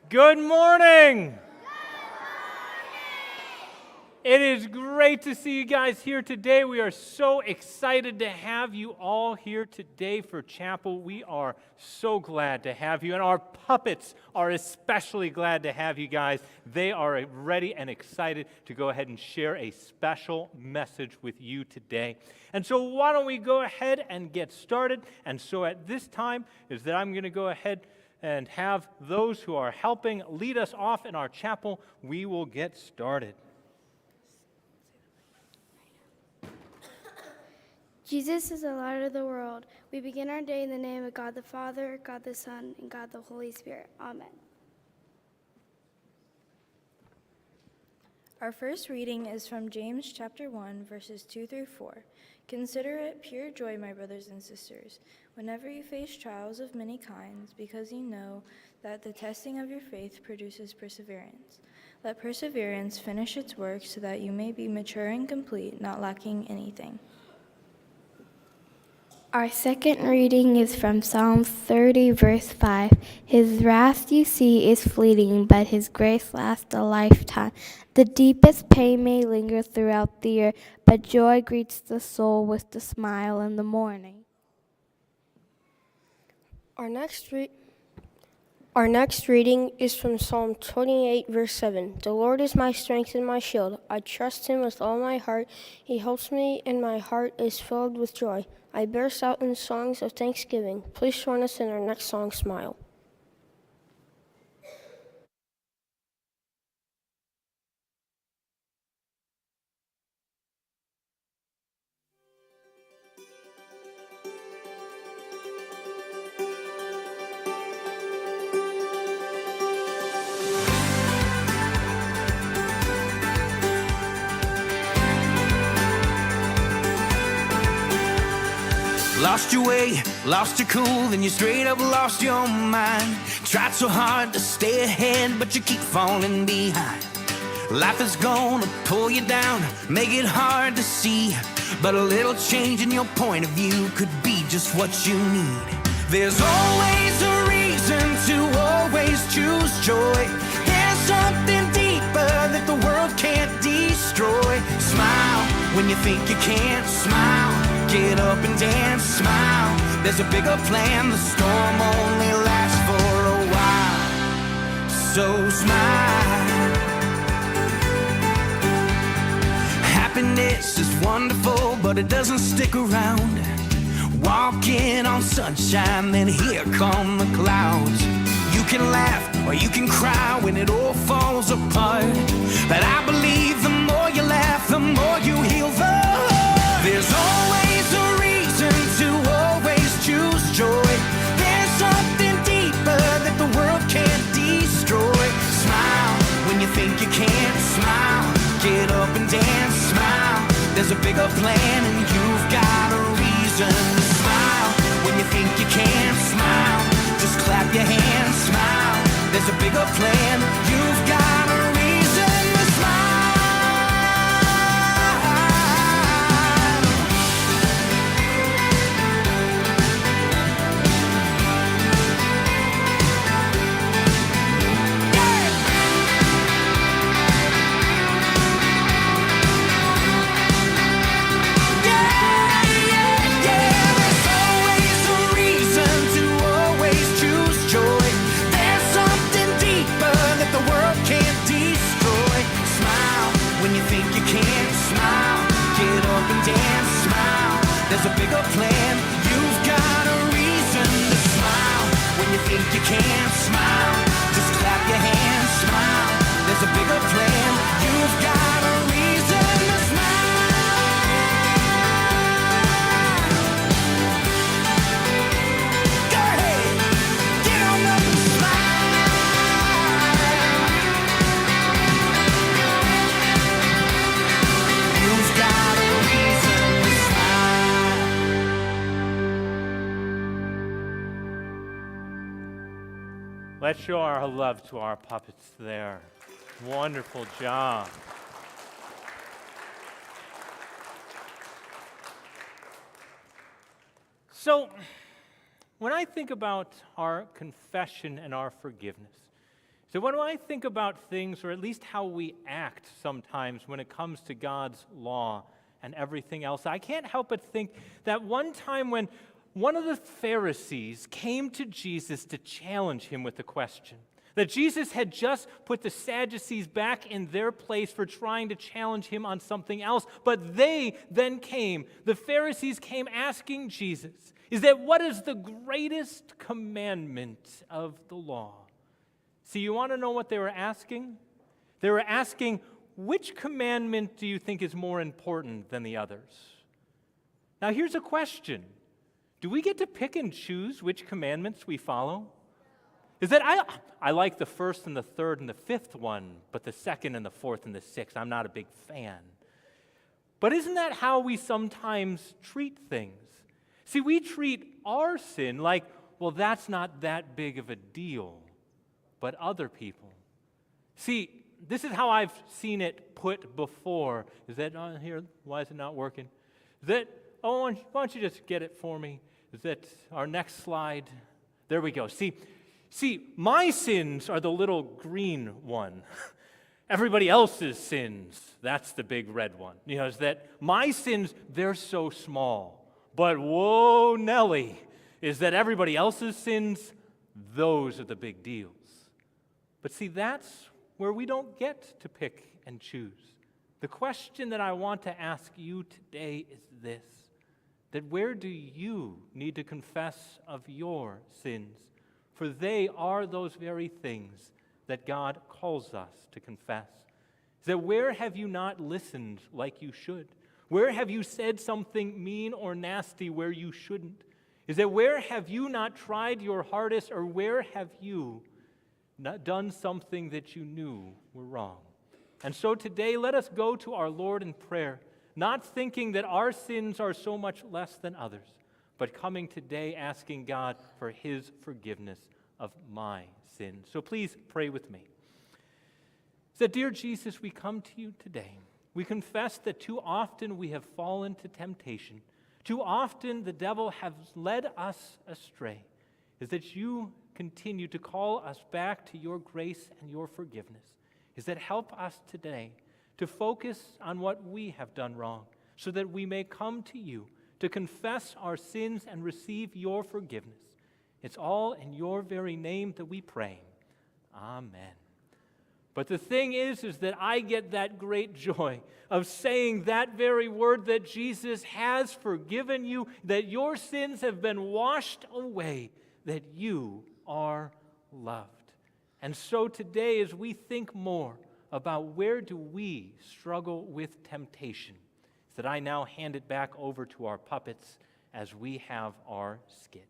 Good morning. It is great to see you guys here today. We are so excited to have you all here today for chapel. We are so glad to have you, and our puppets are especially glad to have you guys. They are ready and excited to go ahead and share a special message with you today. And so why don't we go ahead and get started? And so at this time is that I'm going to go ahead and have those who are helping lead us off in our chapel. We will get started. Jesus is the light of the world. We begin our day in the name of God the Father, God the Son, and God the Holy Spirit. Amen. Our first reading is from James chapter 1, verses 2 through 4. Consider it pure joy, my brothers and sisters, whenever you face trials of many kinds, because you know that the testing of your faith produces perseverance. Let perseverance finish its work so that you may be mature and complete, not lacking anything. Our second reading is from Psalm 30, verse 5. His wrath, you see, is fleeting, but his grace lasts a lifetime. The deepest pain may linger throughout the year, but joy greets the soul with the smile in the morning. Our next reading is from Psalm 28, verse 7. The Lord is my strength and my shield. I trust him with all my heart. He helps me, and my heart is filled with joy. I burst out in songs of thanksgiving. Please join us in our next song, Smile. Lost your way, lost your cool, then you straight up lost your mind. Tried so hard to stay ahead, but you keep falling behind. Life is gonna pull you down, make it hard to see, but a little change in your point of view could be just what you need. There's always a reason to always choose joy. There's something deeper that the world can't destroy. Smile when you think you can't. Smile, get up and dance. Smile, there's a bigger plan. The storm only lasts for a while, so smile. Happiness is wonderful, but it doesn't stick around. Walking on sunshine, then here come the clouds. You can laugh or you can cry when it all falls apart, but I believe the more you laugh, the more you heal the heart. There's always a reason to always choose joy. There's something deeper that the world can't destroy. Smile when you think you can't. Smile, get up and dance. Smile, there's a bigger plan and you've got a reason to smile. When you think you can't. Smile, just clap your hands. Smile, there's a bigger plan. You've got a reason to smile. There's a bigger plan. You've got a reason to smile. When you think you can't. Smile, just clap your hands. Smile, there's a bigger plan. You've got a reason to smile. Go ahead, get on up and smile. You've got a reason to smile. Let's show our love to our puppets there. Wonderful job. So, when I think about our confession and our forgiveness, So when I think about things, or at least how we act sometimes when it comes to God's law and everything else, I can't help but think that one time when one of the Pharisees came to Jesus to challenge him with a question, that Jesus had just put the Sadducees back in their place for trying to challenge him on something else, but they then came, the Pharisees came asking Jesus, is that what is the greatest commandment of the law? See, you want to know what they were asking? They were asking, which commandment do you think is more important than the others? Now here's a question. Do we get to pick and choose which commandments we follow? Is that I like the first and the third and the fifth one, but the second and the fourth and the sixth, I'm not a big fan. But isn't that how we sometimes treat things? See, we treat our sin like, well, that's not that big of a deal, but other people. See, this is how I've seen it put before. Is that on here? Why is it not working? Is that, why don't you just get it for me? Is that our next slide? There we go. See, my sins are the little green one. Everybody else's sins, that's the big red one. You know, is that my sins, they're so small. But whoa, Nelly, is that everybody else's sins, those are the big deals. But see, that's where we don't get to pick and choose. The question that I want to ask you today is this, that where do you need to confess of your sins? For they are those very things that God calls us to confess. That where have you not listened like you should? Where have you said something mean or nasty where you shouldn't? Is that where have you not tried your hardest, or where have you not done something that you knew were wrong? And so today, let us go to our Lord in prayer, not thinking that our sins are so much less than others, but coming today asking God for His forgiveness of my sins. So please pray with me. So, dear Jesus, we come to you today. We confess that too often we have fallen to temptation. Too often the devil has led us astray. Is that you continue to call us back to your grace and your forgiveness. Is that help us today to focus on what we have done wrong, so that we may come to you to confess our sins and receive your forgiveness. It's all in your very name that we pray. Amen. But the thing is that I get that great joy of saying that very word, that Jesus has forgiven you, that your sins have been washed away, that you are loved. And so today, as we think more about where do we struggle with temptation, that I now hand it back over to our puppets as we have our skit.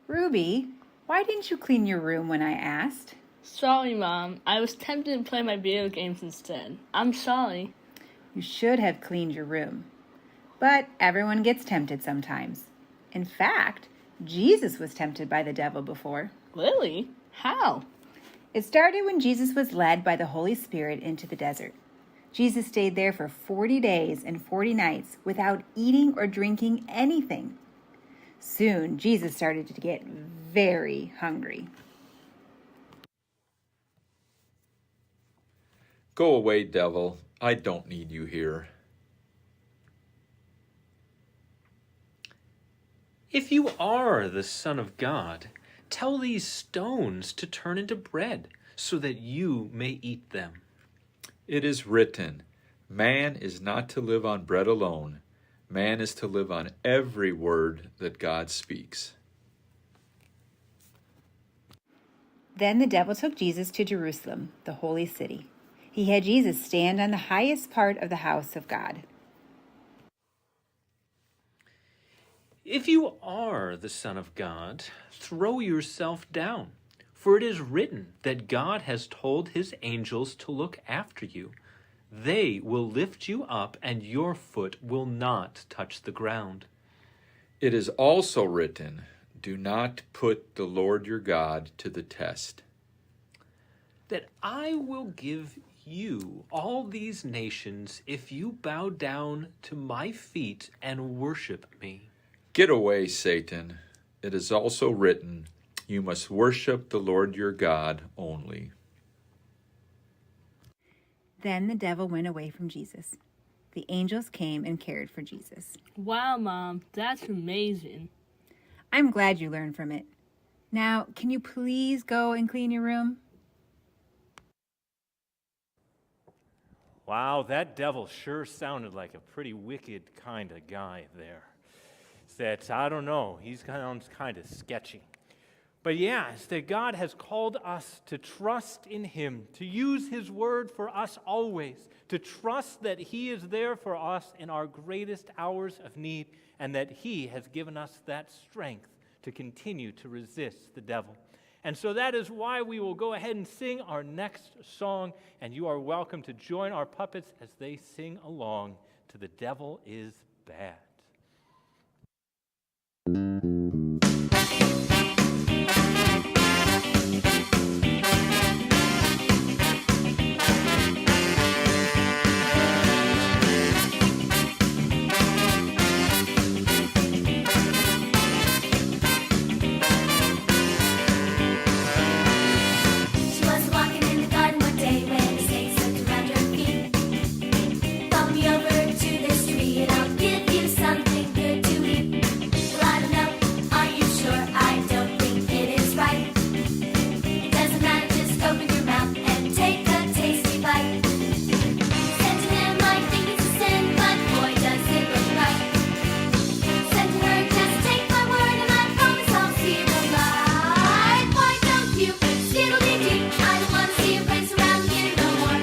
Ruby, why didn't you clean your room when I asked? Sorry, Mom. I was tempted to play my video games instead. I'm sorry. You should have cleaned your room. But everyone gets tempted sometimes. In fact, Jesus was tempted by the devil before. Really? How? It started when Jesus was led by the Holy Spirit into the desert. Jesus stayed there for 40 days and 40 nights without eating or drinking anything. Soon, Jesus started to get very hungry. Go away, devil. I don't need you here. If you are the Son of God, tell these stones to turn into bread, so that you may eat them. It is written, man is not to live on bread alone. Man is to live on every word that God speaks. Then the devil took Jesus to Jerusalem, the holy city. He had Jesus stand on the highest part of the house of God. If you are the Son of God, throw yourself down, for it is written that God has told his angels to look after you. They will lift you up, and your foot will not touch the ground. It is also written, do not put the Lord your God to the test. that I will give you all these nations if you bow down to my feet and worship me. Get away, Satan. It is also written, you must worship the Lord your God only. Then the devil went away from Jesus. The angels came and cared for Jesus. Wow, Mom, that's amazing. I'm glad you learned from it. Now, can you please go and clean your room? Wow, that devil sure sounded like a pretty wicked kind of guy there. That, I don't know, he sounds kind of sketchy. But yeah, it's that God has called us to trust in him, to use his word for us always, to trust that he is there for us in our greatest hours of need, and that he has given us that strength to continue to resist the devil. And so that is why we will go ahead and sing our next song, and you are welcome to join our puppets as they sing along to The Devil is Bad. She was walking in the garden one day when a snake slipped around her feet. Follow me over to this tree and I'll give you something good to eat. Well, I don't know, are you sure? I don't think it is right. Doesn't matter, just open your mouth and take a tasty bite. Said to him, I think it's a sin, but boy, does it look right. Said to her, just take my word and I promise I'll see the light. Why don't you skiddle-dee-dee? I don't want to see your face around here no more.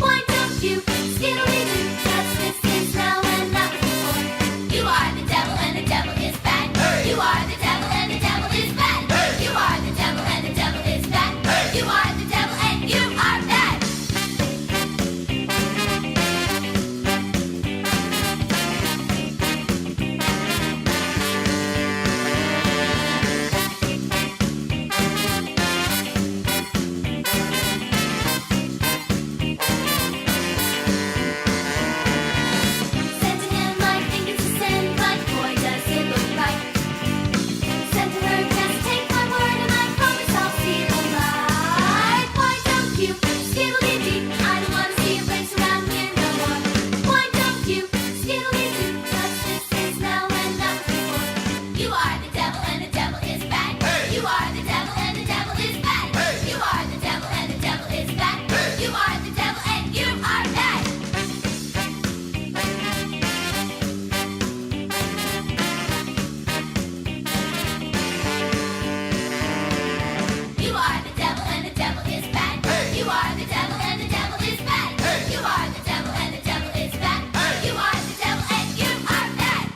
Why don't you skiddle-dee-doo? Touch this is now and not before. You are the devil and the devil is bad. You are the devil and the devil is bad. You are the devil and the devil is bad. You are the devil and you are bad. Said to him, I think it's a sin, but boy, does it look right. Said to her, just take my word and I promise I'll see the light. Why don't you skiddle-dee-dee? I don't want to see your face around here no more. Why don't you skiddle-dee-doo? Touch this is now and not before. You are the devil and the devil is bad. You are the devil and the devil is bad. You are the devil and the devil is bad. You are the devil and you are bad. You are the devil and the devil is bad. You are the devil and the devil is bad. You are the devil and the devil is bad. You are the devil and you are bad.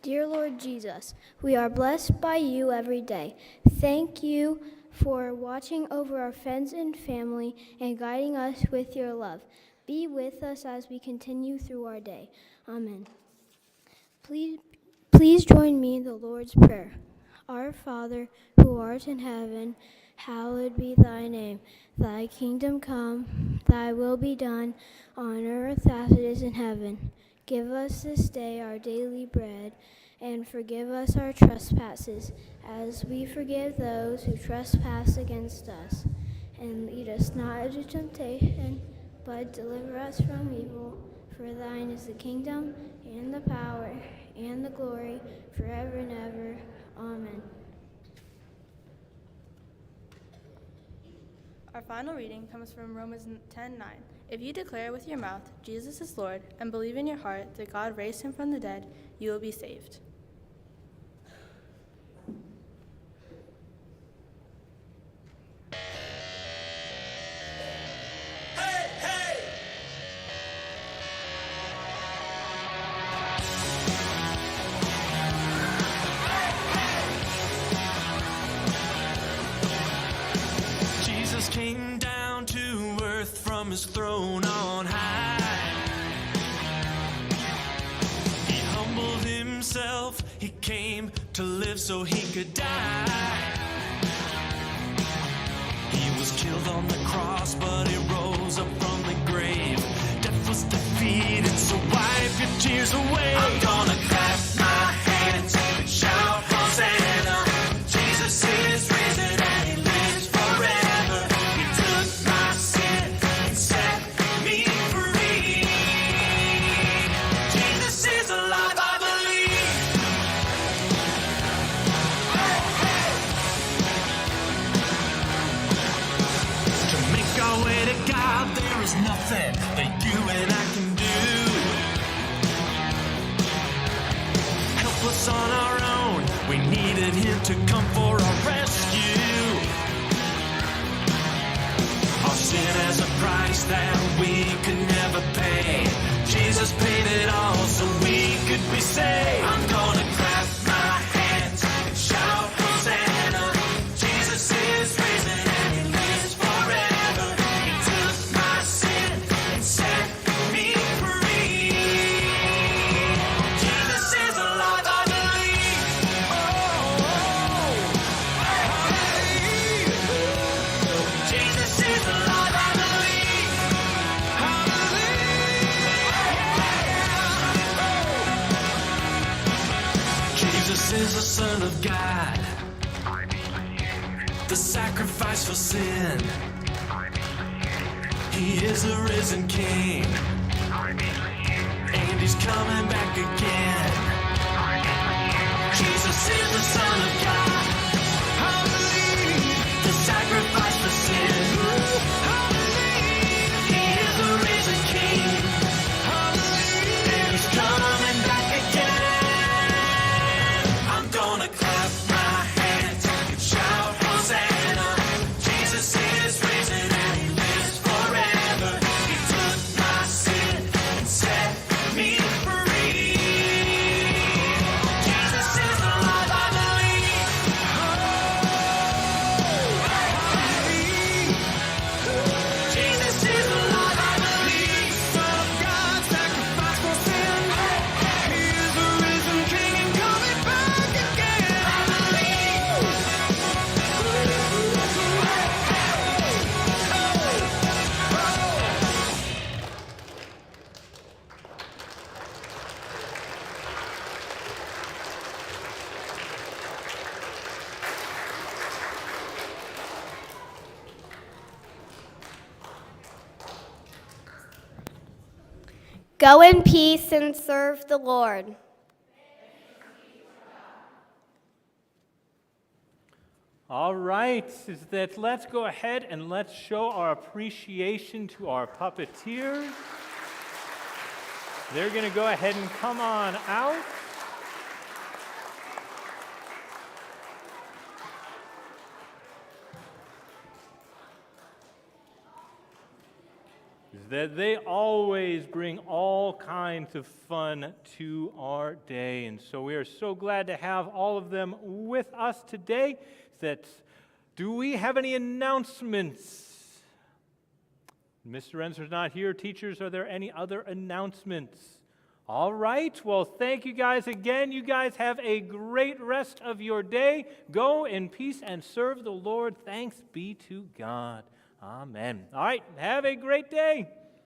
Dear Lord Jesus, we are blessed by you every day. Thank you for watching over our friends and family and guiding us with your love. Be with us as we continue through our day. Amen. Please join me in the Lord's Prayer. Our Father, who art in heaven, hallowed be thy name. Thy kingdom come, thy will be done, on earth as it is in heaven. Give us this day our daily bread, and forgive us our trespasses, as we forgive those who trespass against us. And lead us not into temptation, but deliver us from evil. For thine is the kingdom, and the power, and the glory, forever and ever. Amen. Our final reading comes from Romans 10:9. If you declare with your mouth Jesus is Lord and believe in your heart that God raised him from the dead, you will be saved. Jesus came down his throne on high. He humbled himself, he came to live so he could die. He was killed on the cross, but he rose up from the grave. Death was defeated, so wipe your tears away. I'm gonna clap my hands and shout Hosanna. Jesus is risen and he lives forever. He took my sin and set me free. Jesus is alive, I believe. To make our way to God, there is nothing that you and I can do. Help us on our own, we needed him to come for our rescue. Our sin has a price that we could never pay. Jesus paid it all so we could be saved. I'm gonna clap my hands and shout Hosanna. Jesus is risen and he lives forever. He took my sin and set me free. Jesus is alive, I believe. Jesus is alive, I believe. Jesus is the Son of God, the sacrifice for sin. He is a risen King, and he's coming back again. Jesus is the Son of God, I believe. The sacrifice for sin, I believe. He is a risen King, I believe. And he's coming back again. I'm gonna clap my hands and shout Hosanna. Jesus is risen and he lives forever. He took my sin and set me free. Jesus is alive, I believe. Jesus is alive, I believe. Son of God, sacrifice for sin. He is the risen King and coming back again. I believe. Go in peace and serve the Lord. All right, is that let's go ahead and let's show our appreciation to our puppeteers. They're going to go ahead and come on out. Is that they always bring all kinds of fun to our day. And so we are so glad to have all of them with us today. Do we have any announcements? Mr. Renzer's not here. Teachers, are there any other announcements? All right. Well, thank you guys again. You guys have a great rest of your day. Go in peace and serve the Lord. Thanks be to God. Amen. All right. Have a great day.